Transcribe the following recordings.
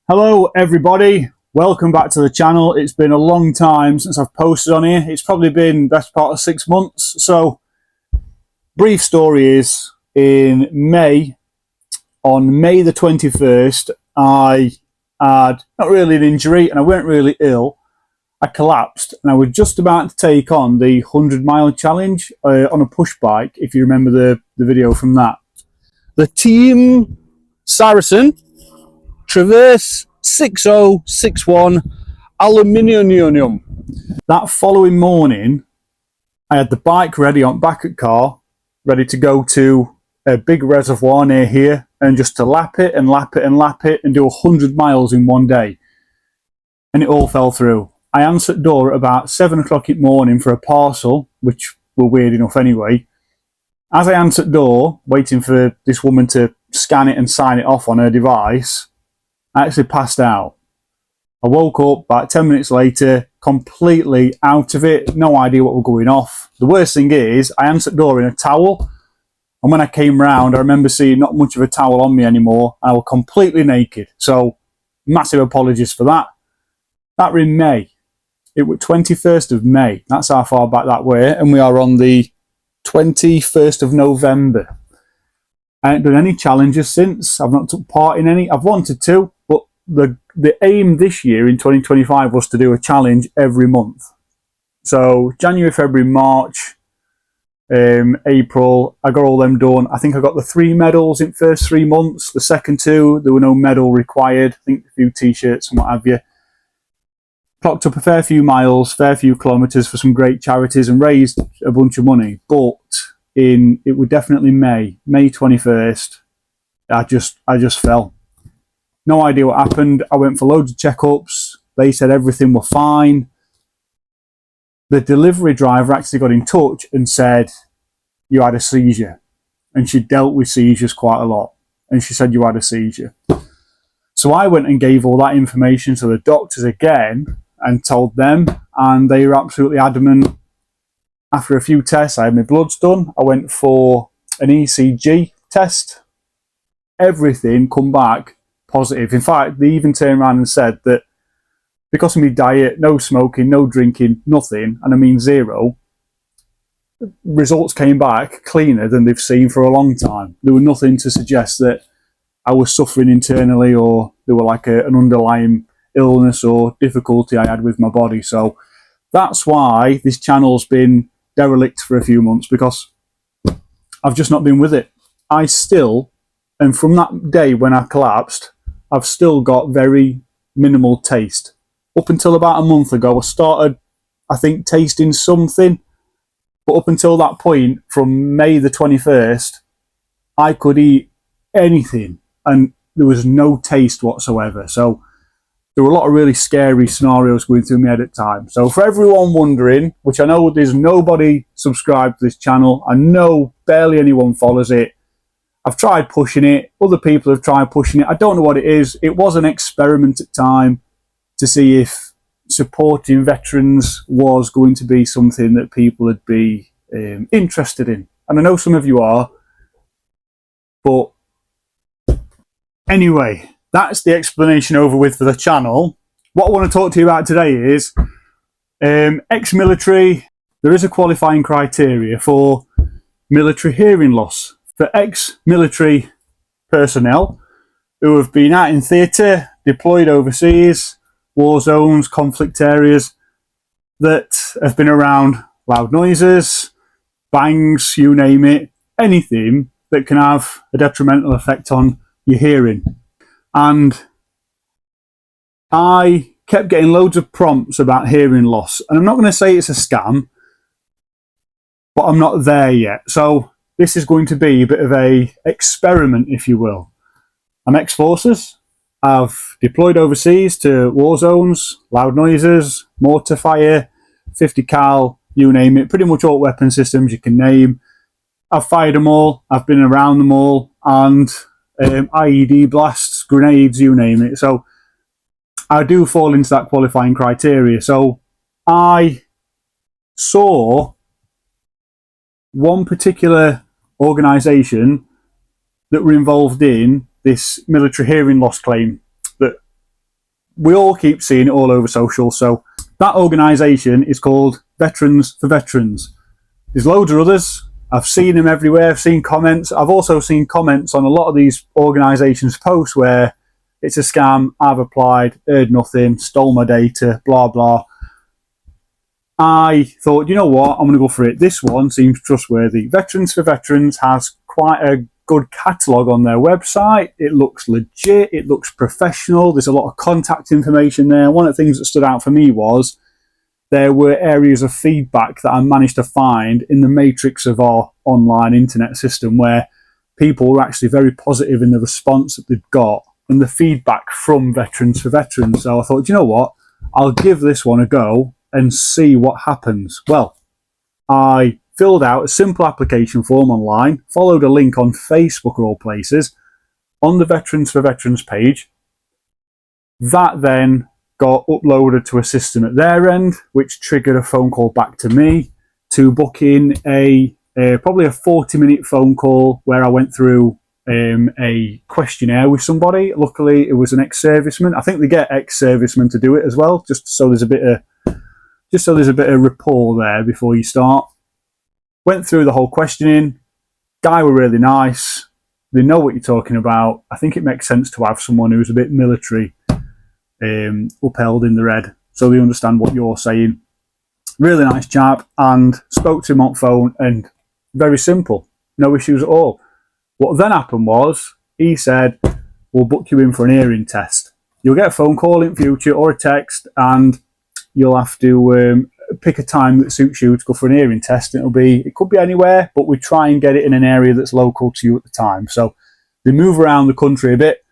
Hello everybody, welcome back to the channel. It's been a long time since I've posted on here. It's probably been best part of 6 months. So brief story is in May, on May the 21st, I had not really an injury and I weren't really ill. I collapsed and I was just about to take on the 100-mile challenge on a push bike, if you remember the video from that. The Team Saracen Traverse 6061 Aluminium. That following morning, I had the bike ready on back at car, ready to go to a big reservoir near here and just to lap it and lap it and lap it and do 100 miles in one day. And it all fell through. I answered door at about 7 o'clock in the morning for a parcel, which were weird enough anyway. As I answered door, waiting for this woman to scan it and sign it off on her device, I actually passed out. I woke up about 10 minutes later, completely out of it, no idea what was going off. The worst thing is, I answered door in a towel, and when I came round, I remember seeing not much of a towel on me anymore. I was completely naked, so massive apologies for that. That was in May. It was 21st of May. That's how far back that way, and we are on the 21st of November. I haven't done any challenges since. I've not took part in any. I've wanted to, but the aim this year in 2025 was to do a challenge every month. So January, February, March, April, I got all them done. I think I got the 3 medals in the first 3 months. The second 2, there were no medal required. I think a few t-shirts and what have you. Clocked up a fair few miles, fair few kilometres for some great charities and raised a bunch of money. But it was definitely May 21st, I just fell. No idea what happened. I went for loads of checkups. They said everything was fine. The delivery driver actually got in touch and said, you had a seizure. And she dealt with seizures quite a lot. And she said you had a seizure. So I went and gave all that information to the doctors again and told them, and they were absolutely adamant. After a few tests, I had my bloods done. I went for an ECG test. Everything come back positive. In fact, they even turned around and said that because of my diet, no smoking, no drinking, nothing, and I mean zero, results came back cleaner than they've seen for a long time. There was nothing to suggest that I was suffering internally or there were like an underlying illness or difficulty I had with my body. So that's why this channel's been derelict for a few months, because I've just not been with it. I still, and from that day when I collapsed, I've still got very minimal taste. Up until about a month ago, I started, I think, tasting something. But up until that point, from May the 21st, I could eat anything and there was no taste whatsoever. So there were a lot of really scary scenarios going through my head at times. So for everyone wondering, which I know there's nobody subscribed to this channel, I know barely anyone follows it. I've tried pushing it. Other people have tried pushing it. I don't know what it is. It was an experiment at time to see if supporting veterans was going to be something that people would be interested in. And I know some of you are. But anyway, that's the explanation over with for the channel. What I want to talk to you about today is ex-military. There is a qualifying criteria for military hearing loss. For ex-military personnel who have been out in theatre, deployed overseas, war zones, conflict areas, that have been around loud noises, bangs, you name it, anything that can have a detrimental effect on your hearing. And I kept getting loads of prompts about hearing loss. And I'm not going to say it's a scam, but I'm not there yet. So this is going to be a bit of a experiment, if you will. I'm ex-forces. I've deployed overseas to war zones, loud noises, mortar fire, 50 cal, you name it, pretty much all weapon systems you can name. I've fired them all, I've been around them all, and IED blasts, grenades, you name it. So I do fall into that qualifying criteria. So I saw one particular organisation that were involved in this military hearing loss claim that we all keep seeing it all over social. So that organisation is called Veterans for Veterans. There's loads of others. I've seen them everywhere. I've seen comments. I've also seen comments on a lot of these organisations' posts where it's a scam, I've applied, heard nothing, stole my data, blah, blah. I thought, you know what, I'm going to go for it. This one seems trustworthy. Veterans for Veterans has quite a good catalogue on their website. It looks legit. It looks professional. There's a lot of contact information there. One of the things that stood out for me was there were areas of feedback that I managed to find in the matrix of our online internet system where people were actually very positive in the response that they've got and the feedback from Veterans for Veterans. So I thought, you know what, I'll give this one a go and see what happens. Well, I filled out a simple application form online, followed a link on Facebook, of all places, on the Veterans for Veterans page. That then got uploaded to a system at their end, which triggered a phone call back to me to book in probably a 40-minute phone call where I went through a questionnaire with somebody. Luckily, it was an ex-serviceman. I think they get ex-servicemen to do it as well, just so there's a bit of rapport there before you start. Went through the whole questioning. Guy were really nice. They know what you're talking about. I think it makes sense to have someone who's a bit military upheld in the red, so they understand what you're saying. Really nice chap, and spoke to him on phone, and very simple, no issues at all. What then happened was, he said, we'll book you in for an hearing test. You'll get a phone call in future or a text, and you'll have to pick a time that suits you to go for an hearing test. It could be anywhere, but we try and get it in an area that's local to you at the time. So they move around the country a bit,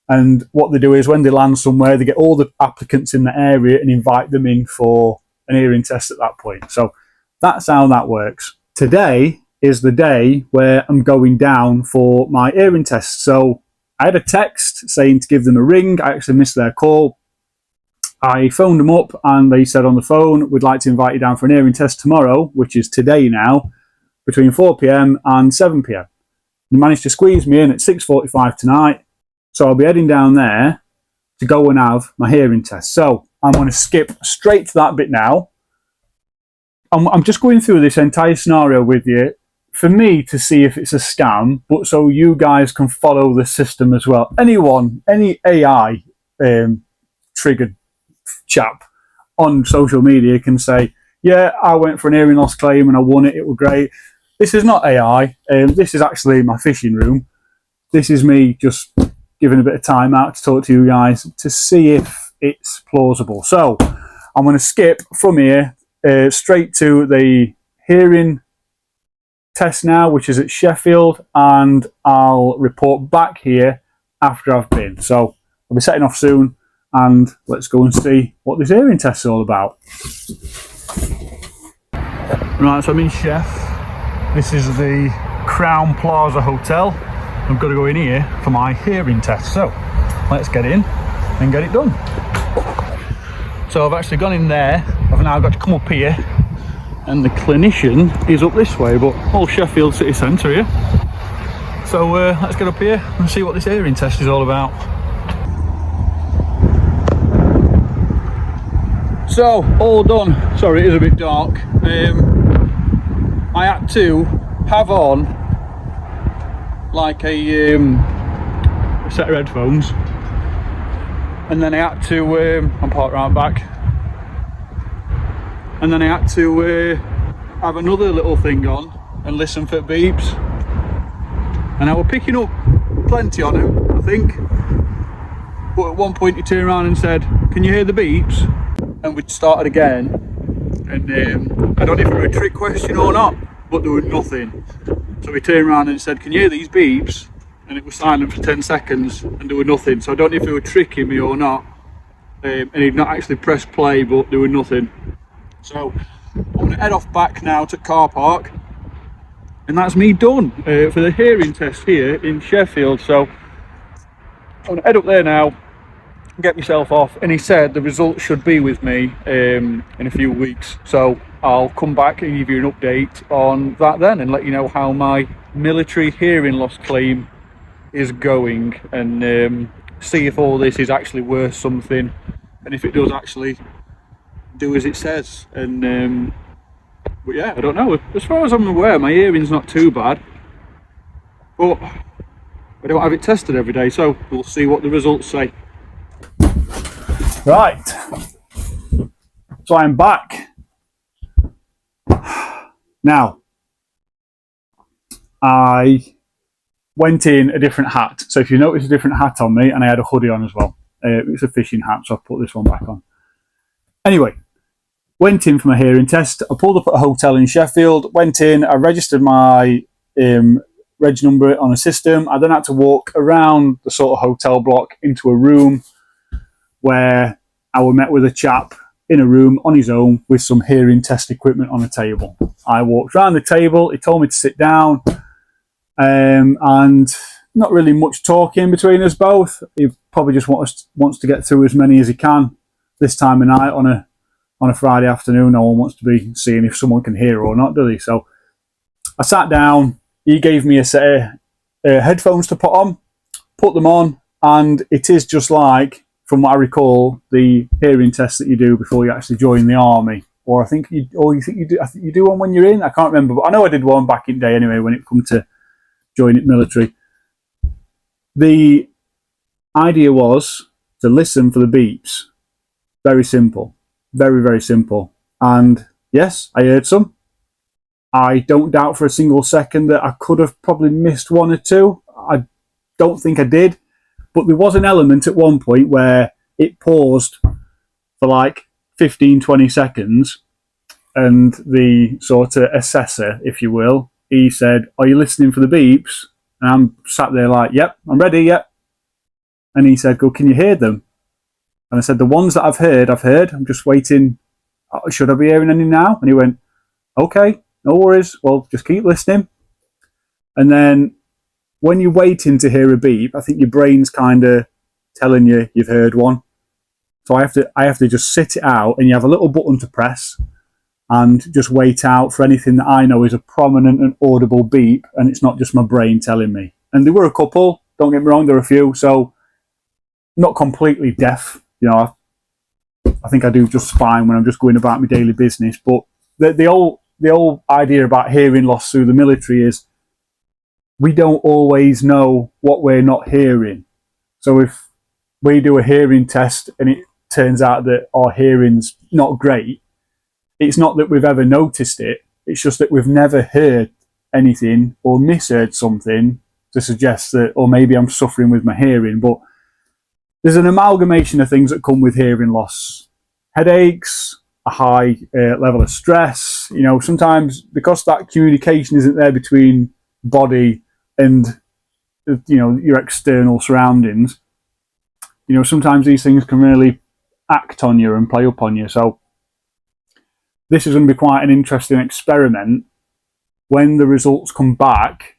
and what they do is when they land somewhere, they get all the applicants in the area and invite them in for an hearing test at that point. So that's how that works. Today is the day where I'm going down for my hearing test. So I had a text saying to give them a ring. I actually missed their call. I phoned them up and they said on the phone, we'd like to invite you down for an hearing test tomorrow, which is today now, between 4 p.m. and 7 p.m. They managed to squeeze me in at 6:45 tonight. So I'll be heading down there to go and have my hearing test. So I'm going to skip straight to that bit now. I'm just going through this entire scenario with you for me to see if it's a scam, but so you guys can follow the system as well. Any AI triggered chap on social media can say, yeah, I went for an hearing loss claim and I won it, it was great. This is not AI. This is actually my fishing room. This is me just giving a bit of time out to talk to you guys to see if it's plausible. So I'm going to skip from here straight to the hearing test now, which is at Sheffield, and I'll report back here after I've been. So I'll be setting off soon, and let's go and see what this hearing test is all about. Right, so I'm in Sheff. This is the Crown Plaza Hotel. I've got to go in here for my hearing test. So let's get in and get it done. So I've actually gone in there. I've now got to come up here, and the clinician is up this way, but all Sheffield city centre here. So let's get up here and see what this hearing test is all about. So all done. Sorry, it is a bit dark. I had to have on like a set of headphones, and then I had to I'm parked right back, and then I had to have another little thing on and listen for beeps, and I was picking up plenty on him, I think, but at one point he turned around and said, can you hear the beeps? And we started again, and I don't know if it was a trick question or not, but there was nothing. So he turned around and said, can you hear these beeps? And it was silent for 10 seconds and there was nothing. So I don't know if he was tricking me or not. And he'd not actually pressed play, but there was nothing. So I'm going to head off back now to car park. And that's me done for the hearing test here in Sheffield. So I'm going to head up there now, get myself off. And he said the results should be with me in a few weeks. So I'll come back and give you an update on that then, and let you know how my military hearing loss claim is going, and see if all this is actually worth something and if it does actually do as it says. And but yeah, I don't know. As far as I'm aware, my hearing's not too bad, but I don't have it tested every day, so we'll see what the results say. Right, so I'm back now. I went in a different hat, so if you notice a different hat on me, and I had a hoodie on as well. It's a fishing hat, so I've put this one back on. Anyway, went in for my hearing test. I pulled up at a hotel in Sheffield, went in, I registered my reg number on a system. I then had to walk around the sort of hotel block into a room where I was met with a chap in a room on his own with some hearing test equipment on a table. I walked around the table, he told me to sit down, and not really much talking between us both. He probably just wants to get through as many as he can this time of night on a Friday afternoon. No one wants to be seeing if someone can hear or not, do they? So I sat down, he gave me a set of headphones to put them on, and it is just like, from what I recall, the hearing test that you do before you actually join the army. Or I think you do one when you're in. I can't remember, but I know I did one back in the day anyway when it come to joining military. The idea was to listen for the beeps. Very simple. Very, very simple. And yes, I heard some. I don't doubt for a single second that I could have probably missed one or two. I don't think I did. But there was an element at one point where it paused for like 15, 20 seconds. And the sort of assessor, if you will, he said, "Are you listening for the beeps?" And I'm sat there like, "Yep, I'm ready, yep." And he said, "Go, can you hear them?" And I said, "The ones that I've heard. I'm just waiting. Should I be hearing any now?" And he went, "Okay, no worries. Well, just keep listening." And then when you're waiting to hear a beep, I think your brain's kind of telling you you've heard one. So I have to just sit it out, and you have a little button to press and just wait out for anything that I know is a prominent and audible beep, and it's not just my brain telling me. And there were a couple, don't get me wrong, there were a few, so not completely deaf. You know, I think I do just fine when I'm just going about my daily business. But the old idea about hearing loss through the military is we don't always know what we're not hearing. So if we do a hearing test and it turns out that our hearing's not great, it's not that we've ever noticed it. It's just that we've never heard anything or misheard something to suggest that, or maybe I'm suffering with my hearing. But there's an amalgamation of things that come with hearing loss. Headaches, a high level of stress. You know, sometimes because that communication isn't there between body and, you know, your external surroundings, you know, sometimes these things can really act on you and play up on you. So this is going to be quite an interesting experiment when the results come back.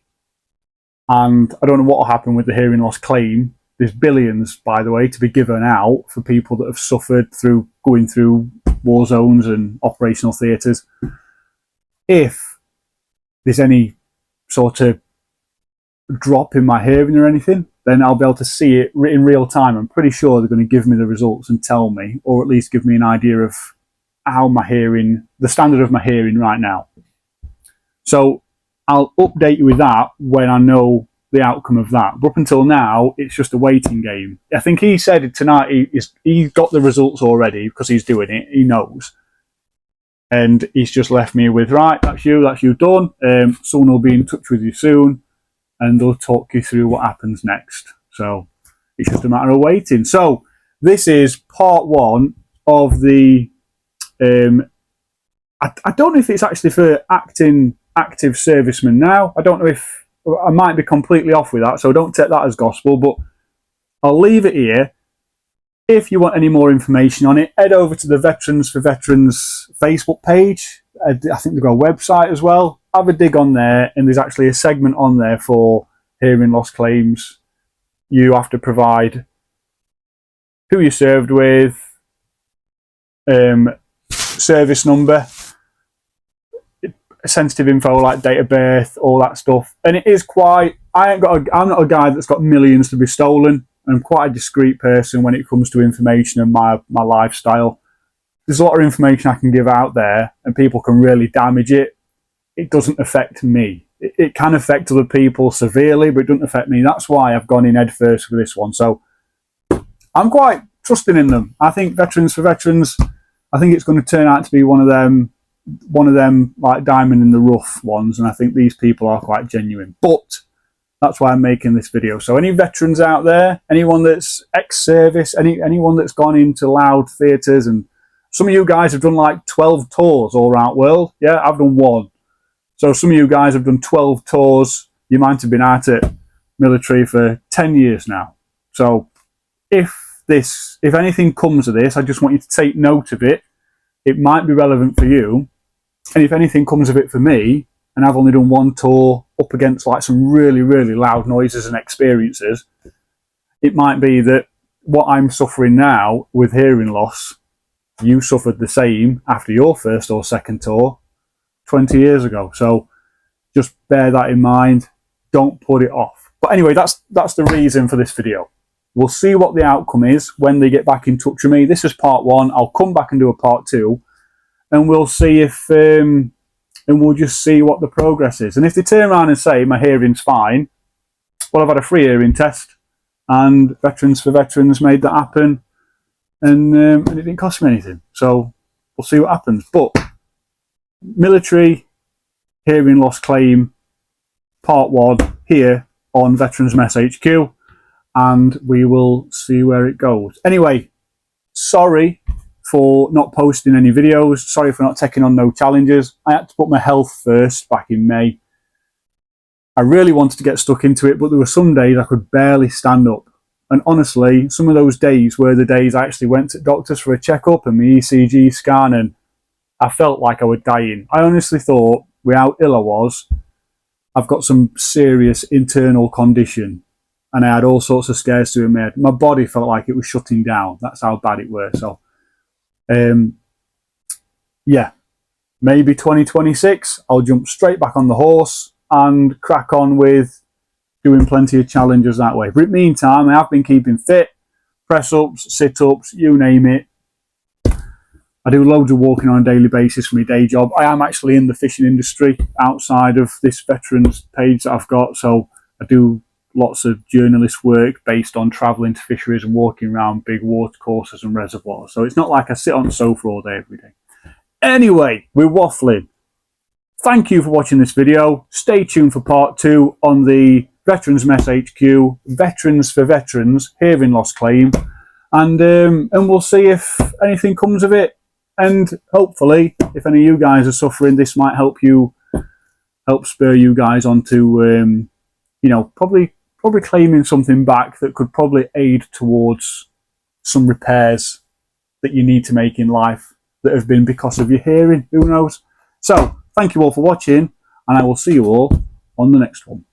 And I don't know what will happen with the hearing loss claim. There's billions, by the way, to be given out for people that have suffered through going through war zones and operational theatres. If there's any sort of drop in my hearing or anything, then I'll be able to see it in real time. I'm pretty sure they're going to give me the results and tell me, or at least give me an idea of how my hearing, the standard of my hearing right now. So I'll update you with that when I know the outcome of that. But up until now, it's just a waiting game. I think he said tonight he's got the results already because he's doing it. He knows. And he's just left me with, right, that's you done. Someone will be in touch with you soon and they'll talk you through what happens next. So it's just a matter of waiting. So this is part one of the I don't know if it's actually for active servicemen now. I don't know if I might be completely off with that, so don't take that as gospel, but I'll leave it here. If you want any more information on it, head over to the Veterans for Veterans Facebook page. I think they've got a website as well. Have a dig on there, and there's actually a segment on there for hearing loss claims. You have to provide who you served with, service number, sensitive info like date of birth, all that stuff. And it is quite, I'm not a guy that's got millions to be stolen. I'm quite a discreet person when it comes to information and my lifestyle. There's a lot of information I can give out there and people can really damage it. It doesn't affect me. It can affect other people severely, but it doesn't affect me. That's why I've gone in head first with this one. So I'm quite trusting in them. I think Veterans for Veterans, I think it's going to turn out to be one of them like diamond in the rough ones, and I think these people are quite genuine. But that's why I'm making this video. So any veterans out there, anyone that's ex-service, anyone that's gone into loud theatres, and some of you guys have done like 12 tours all around the world. Yeah, I've done one. So some of you guys have done 12 tours. You might have been out at military for 10 years now. So if anything comes of this, I just want you to take note of it. It might be relevant for you. And if anything comes of it for me, and I've only done one tour up against like some really, really loud noises and experiences, it might be that what I'm suffering now with hearing loss, you suffered the same after your first or second tour 20 years ago. So just bear that in mind. Don't put it off. But anyway, that's the reason for this video. We'll see what the outcome is when they get back in touch with me. This is part one. I'll come back and do a part two, and we'll see if and we'll just see what the progress is. And if they turn around and say my hearing's fine, well, I've had a free hearing test, and Veterans for Veterans made that happen, and it didn't cost me anything. So we'll see what happens. But military hearing loss claim part one here on Veterans Mess HQ, and we will see where it goes. Anyway, sorry for not posting any videos. Sorry for not taking on no challenges. I had to put my health first back in May. I really wanted to get stuck into it, but there were some days I could barely stand up. And honestly, some of those days were the days I actually went to doctors for a checkup and my ECG scan, and I felt like I was dying. I honestly thought, with how ill I was, I've got some serious internal condition. And I had all sorts of scares to my head. My body felt like it was shutting down. That's how bad it was. So, yeah, maybe 2026, I'll jump straight back on the horse and crack on with doing plenty of challenges that way. But in the meantime, I have been keeping fit, press-ups, sit-ups, you name it. I do loads of walking on a daily basis for my day job. I am actually in the fishing industry outside of this veterans page that I've got. So I do lots of journalist work based on travelling to fisheries and walking around big water courses and reservoirs. So it's not like I sit on the sofa all day every day. Anyway, we're waffling. Thank you for watching this video. Stay tuned for part two on the Veterans Mess HQ, Veterans for Veterans hearing loss claim, and we'll see if anything comes of it. And hopefully, if any of you guys are suffering, this might help spur you guys on to, you know, probably claiming something back that could probably aid towards some repairs that you need to make in life that have been because of your hearing. Who knows? So, thank you all for watching, and I will see you all on the next one.